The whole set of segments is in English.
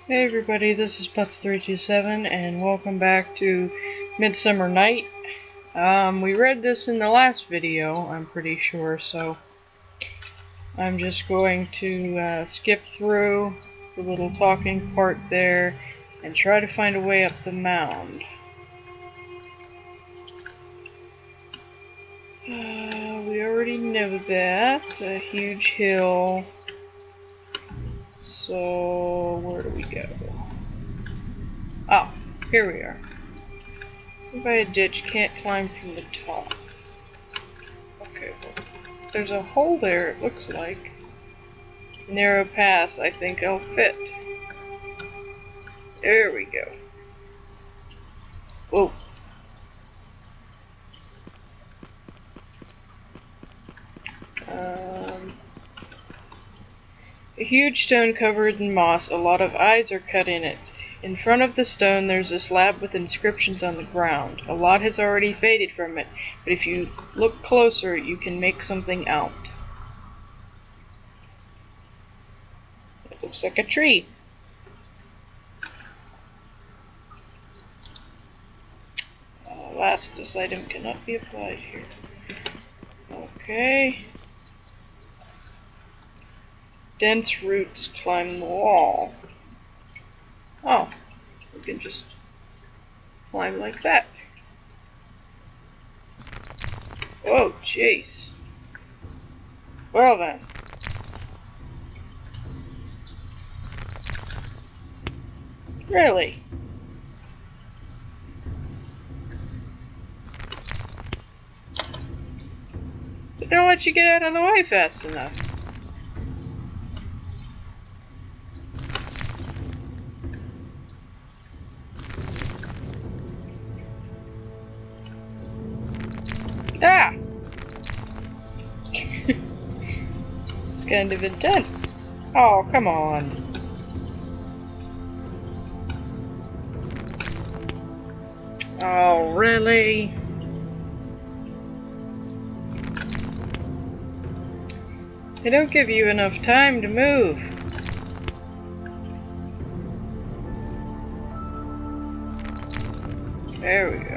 Hey everybody, this is Putz327 and welcome back to Midsummer Night. We read this in the last video, I'm pretty sure, so I'm just going to skip through the little talking part there and try to find a way up the mound. We already know that. A huge hill. So, where do we go? Oh, here we are. By a ditch, can't climb from the top. Okay, well, there's a hole there, it looks like. Narrow pass, I think I'll fit. There we go. Whoa. A huge stone covered in moss, a lot of eyes are cut in it. In front of the stone there's a slab with inscriptions on the ground. A lot has already faded from it, but if you look closer you can make something out. It looks like a tree. Alas, this item cannot be applied here. Okay. Dense roots climb the wall. Oh, we can just climb like that. Oh, jeez. Well then. Really? They don't let you get out of the way fast enough. Ah! This is kind of intense. Oh, come on. Oh, really? They don't give you enough time to move. There we go.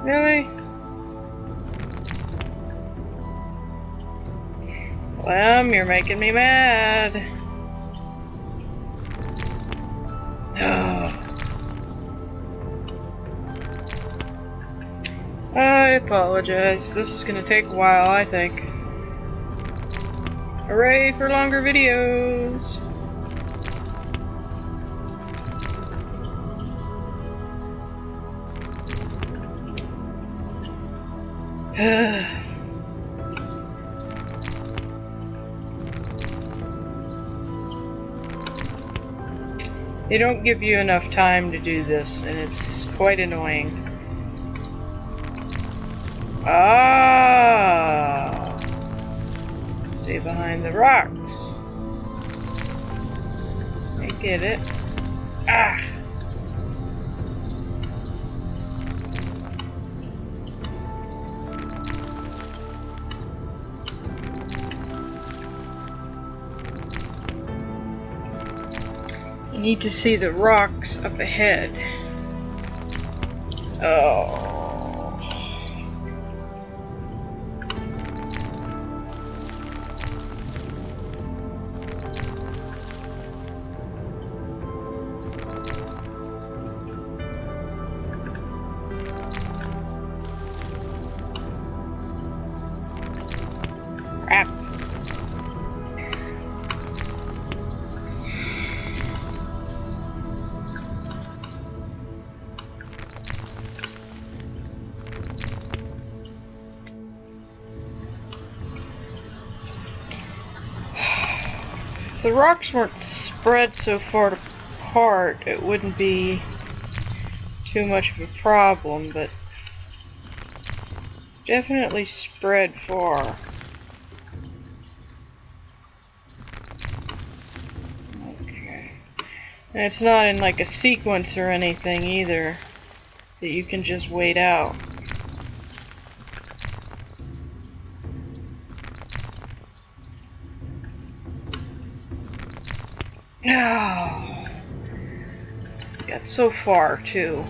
Really? Clem, you're making me mad. I apologize. This is gonna take a while, I think. Hooray for longer videos! They don't give you enough time to do this, and it's quite annoying. Ah! Stay behind the rocks. I get it. Ah! You need to see the rocks up ahead. Oh. Crap. If the rocks weren't spread so far apart, it wouldn't be too much of a problem, but definitely spread far. Okay. And it's not in like a sequence or anything either that you can just wait out. Oh, got so far, too.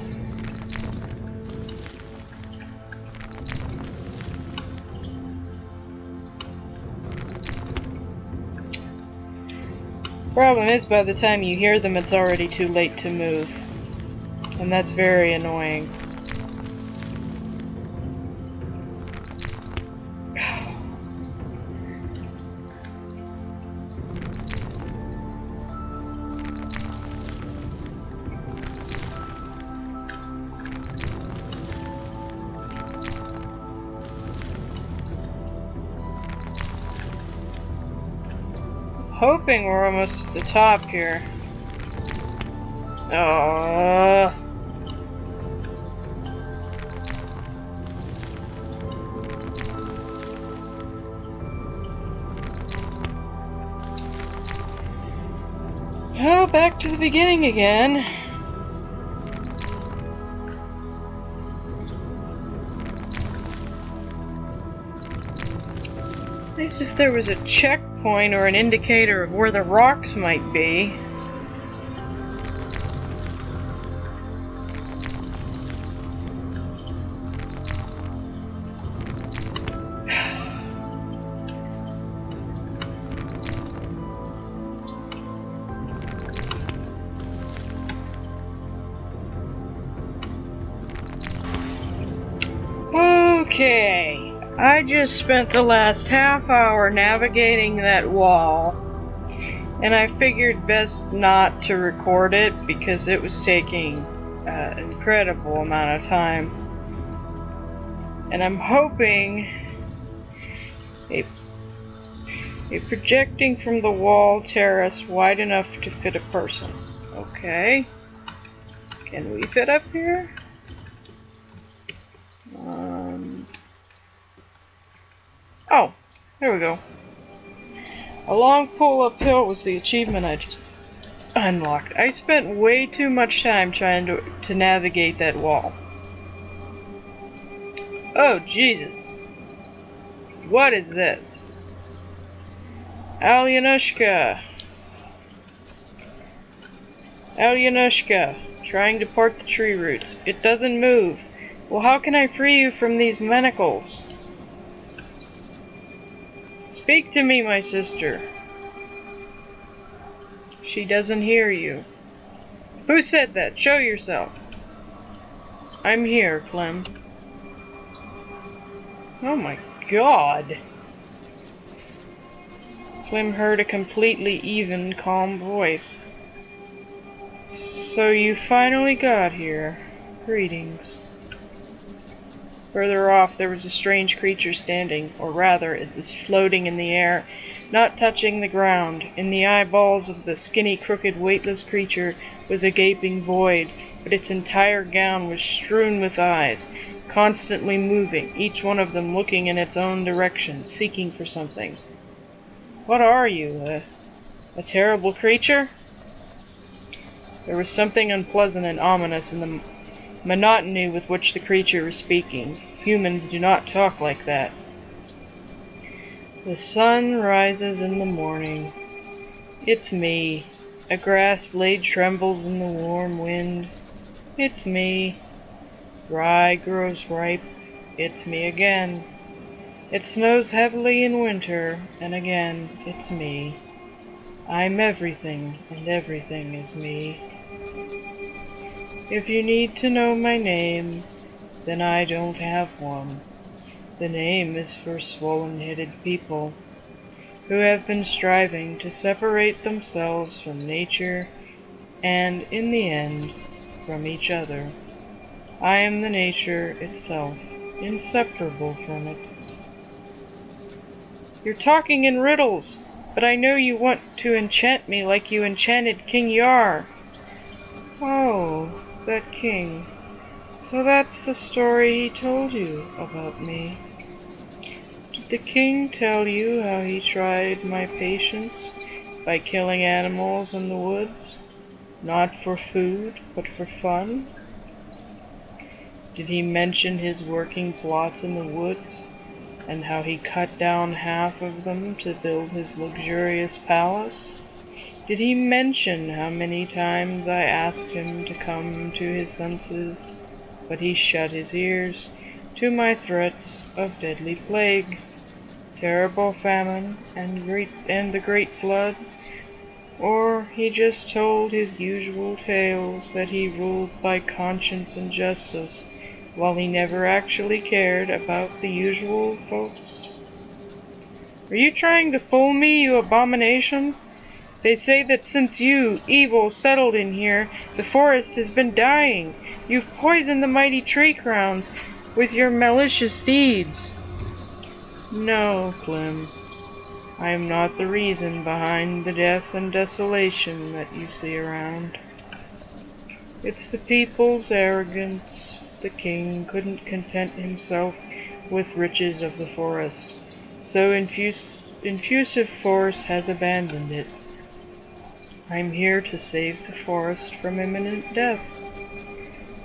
Problem is, by the time you hear them, it's already too late to move. And that's very annoying. Hoping we're almost at the top here. Oh. Well, back to the beginning again. At least if there was a checkpoint or an indicator of where the rocks might be. Okay. I just spent the last half hour navigating that wall, and I figured best not to record it because it was taking an incredible amount of time. And I'm hoping a projecting from the wall terrace wide enough to fit a person. Okay. Can we fit up here? Oh, there we go. A long pull uphill was the achievement I just unlocked. I spent way too much time trying to navigate that wall. Oh, Jesus. What is this? Alyanushka. Alyanushka. Trying to part the tree roots. It doesn't move. Well, how can I free you from these manacles? Speak to me, my sister. She doesn't hear you. Who said that? Show yourself. I'm here, Klim. Oh my God. Klim heard a completely even, calm voice. So you finally got here. Greetings. Further off, there was a strange creature standing, or rather, it was floating in the air, not touching the ground. In the eyeballs of the skinny, crooked, weightless creature was a gaping void, but its entire gown was strewn with eyes, constantly moving, each one of them looking in its own direction, seeking for something. What are you, a terrible creature? There was something unpleasant and ominous in the monotony with which the creature was speaking. Humans do not talk like that. The sun rises in the morning. It's me. A grass blade trembles in the warm wind. It's me. Rye grows ripe. It's me again. It snows heavily in winter, and again, it's me. I'm everything, and everything is me. If you need to know my name, then I don't have one. The name is for swollen-headed people who have been striving to separate themselves from nature and, in the end, from each other. I am the nature itself, inseparable from it. You're talking in riddles, but I know you want to enchant me like you enchanted King Yar. Oh, that king. So that's the story he told you about me. Did the king tell you how he tried my patience by killing animals in the woods? Not for food, but for fun? Did he mention his working plots in the woods, and how he cut down half of them to build his luxurious palace? Did he mention how many times I asked him to come to his senses, but he shut his ears to my threats of deadly plague, terrible famine, and the great flood? Or he just told his usual tales that he ruled by conscience and justice, while he never actually cared about the usual folks? Are you trying to fool me, you abomination? They say that since you, evil, settled in here, the forest has been dying. You've poisoned the mighty tree crowns with your malicious deeds. No, Klim. I am not the reason behind the death and desolation that you see around. It's the people's arrogance. The king couldn't content himself with riches of the forest, so infusive force has abandoned it. I'm here to save the forest from imminent death.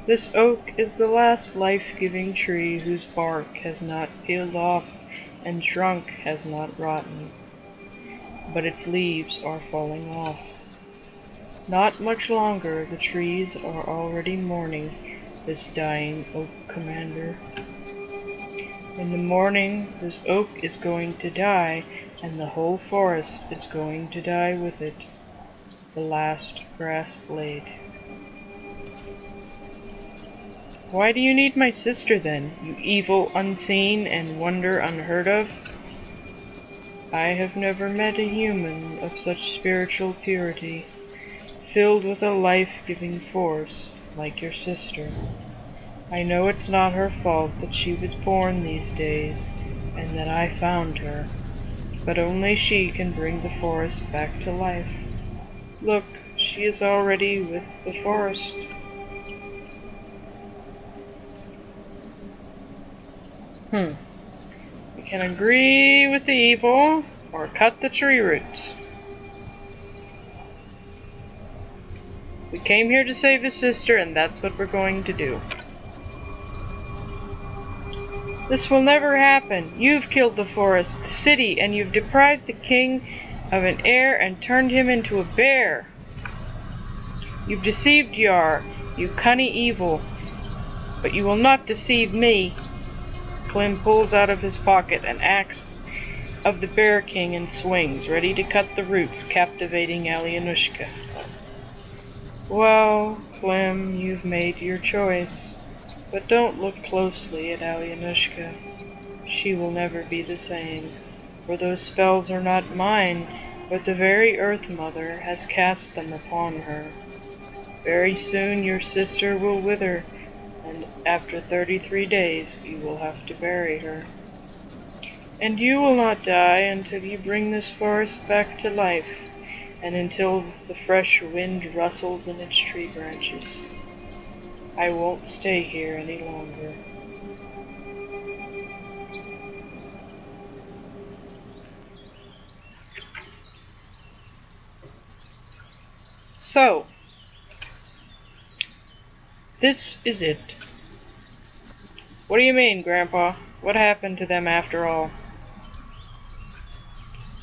This oak is the last life-giving tree whose bark has not peeled off and trunk has not rotten, but its leaves are falling off. Not much longer, the trees are already mourning this dying oak commander. In the morning, this oak is going to die, and the whole forest is going to die with it. The last grass blade. Why do you need my sister then, you evil unseen and wonder unheard of? I have never met a human of such spiritual purity, filled with a life-giving force like your sister. I know it's not her fault that she was born these days, and that I found her, but only she can bring the forest back to life. Look, she is already with the forest. We can agree with the evil, or cut the tree roots. We came here to save his sister, and that's what we're going to do. This will never happen. You've killed the forest, the city, and you've deprived the king of an heir and turned him into a bear. You've deceived Yar, you cunning evil, but you will not deceive me. Klim pulls out of his pocket an axe of the Bear King and swings, ready to cut the roots, captivating Alyanushka. Well, Klim, you've made your choice, but don't look closely at Alyanushka. She will never be the same, for those spells are not mine, but the very Earth Mother has cast them upon her. Very soon your sister will wither, and after 33 days you will have to bury her. And you will not die until you bring this forest back to life, and until the fresh wind rustles in its tree branches. I won't stay here any longer. So, this is it. What do you mean, Grandpa? What happened to them after all?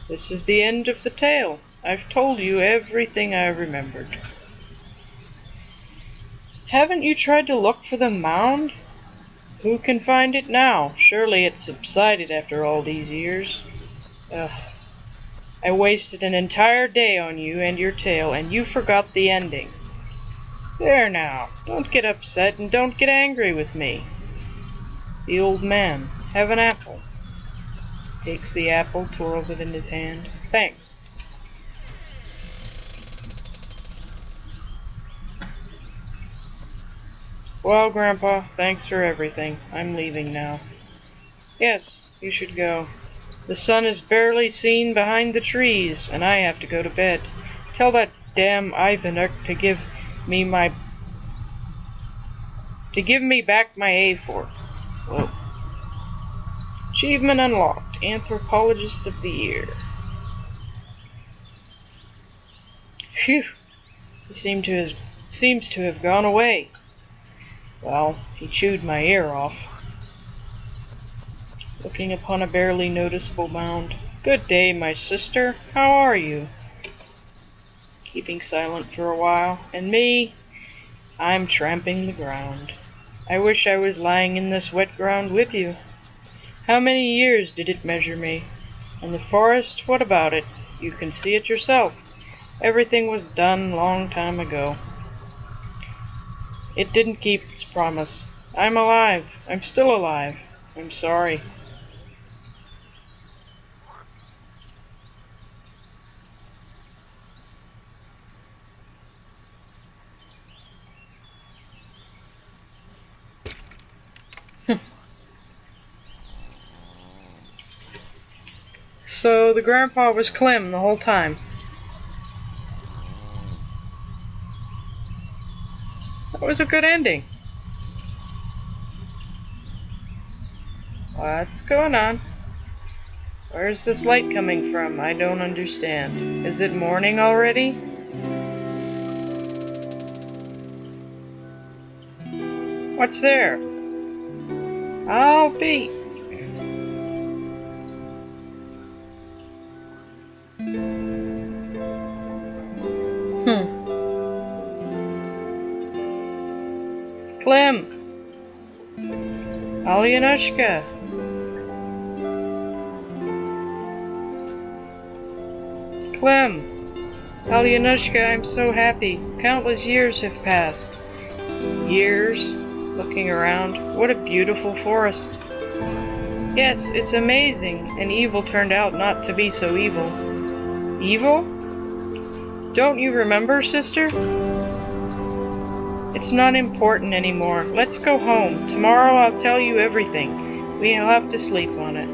This is the end of the tale. I've told you everything I remembered. Haven't you tried to look for the mound? Who can find it now? Surely it's subsided after all these years. Ugh. I wasted an entire day on you and your tale, and you forgot the ending. There now, don't get upset and don't get angry with me. The old man, have an apple. Takes the apple, twirls it in his hand. Thanks. Well, Grandpa, thanks for everything. I'm leaving now. Yes, you should go. The sun is barely seen behind the trees, and I have to go to bed. Tell that damn Ivanuk to give me back my A4. Whoa. Achievement unlocked. Anthropologist of the Year. Phew. He seems to have gone away. Well, he chewed my ear off. Looking upon a barely noticeable mound. Good day, my sister. How are you? keeping silent for a while. And me, I'm tramping the ground. I wish I was lying in this wet ground with you. How many years did it measure me? And the forest, what about it? You can see it yourself. Everything was done long time ago. It didn't keep its promise. I'm alive. I'm still alive. I'm sorry. So the grandpa was Klim the whole time. That was a good ending. What's going on? Where's this light coming from? I don't understand. Is it morning already? What's there? I'll be. Klim! Alyanushka! Klim! Alyanushka, I'm so happy. Countless years have passed. Years? Looking around. What a beautiful forest. Yes, it's amazing, and evil turned out not to be so evil. Evil? Don't you remember, sister? It's not important anymore. Let's go home. Tomorrow I'll tell you everything. We'll have to sleep on it.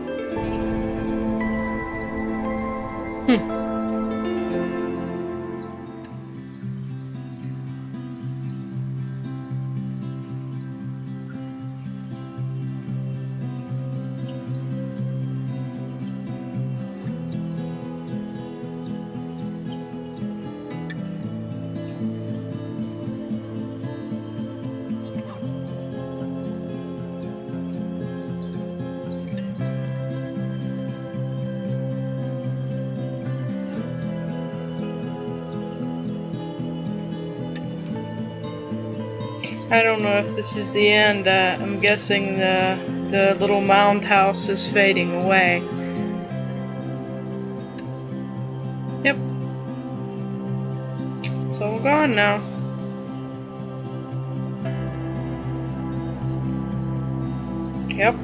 I don't know if this is the end. I'm guessing the little mound house is fading away. Yep. It's all gone now. Yep.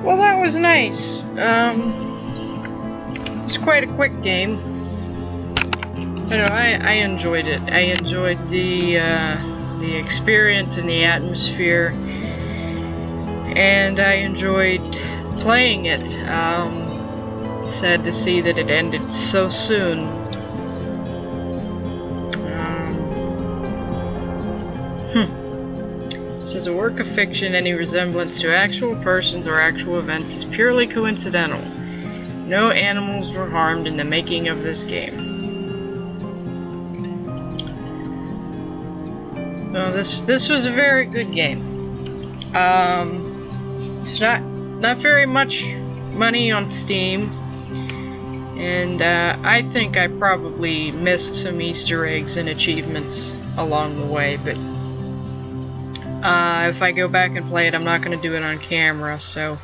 Well, that was nice. It was quite a quick game. You know, I enjoyed it. I enjoyed the experience and the atmosphere, and I enjoyed playing it. Sad to see that it ended so soon. As a work of fiction, any resemblance to actual persons or actual events is purely coincidental. No animals were harmed in the making of this game. Well, this was a very good game. It's not very much money on Steam, and I think I probably missed some Easter eggs and achievements along the way, but if I go back and play it, I'm not going to do it on camera, so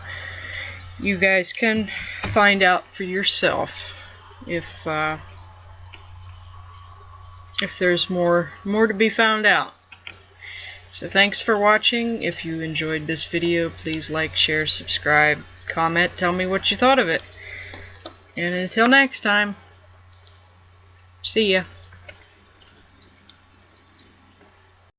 you guys can find out for yourself if there's more to be found out. So thanks for watching. If you enjoyed this video, please like, share, subscribe, comment, tell me what you thought of it. And until next time, see ya.